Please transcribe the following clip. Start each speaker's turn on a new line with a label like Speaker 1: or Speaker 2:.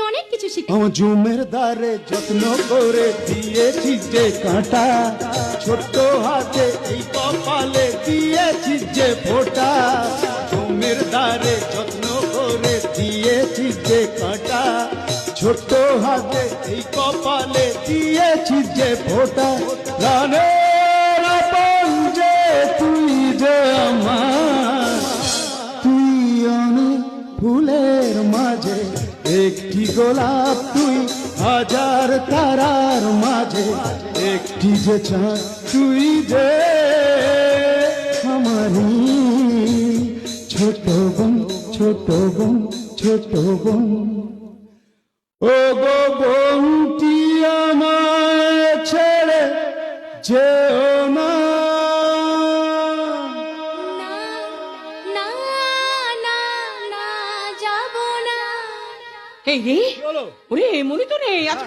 Speaker 1: অনেক কিছু শিখে।
Speaker 2: আমার জুমের দ্বারে যত্ন করে দিয়েছিস যে কাঁটা, ছোট্ট হাতে এই কপালে দিয়েছিস যে ফোঁটা। জুমের দ্বারে যত্ন করে দিয়েছিস যে কাঁটা, ছোট্ট হাতে এই কপালে দিয়েছিস যে ফোঁটা। প্রাণের আপন যে তুই যে আমার, তুই অনেক ফুলের মাঝে একটি গোলাপ, তুই হাজার তারার মাঝে একটি যে চাঁদ, তুই যে আমারি ছোট বোন, ছোট বোন, ছোট বোন। ও গো বোনটি আমায় ছেড়ে যেও না।
Speaker 1: না না না না যাব না।
Speaker 3: এই রে, ওরে মনে তো নেই আজ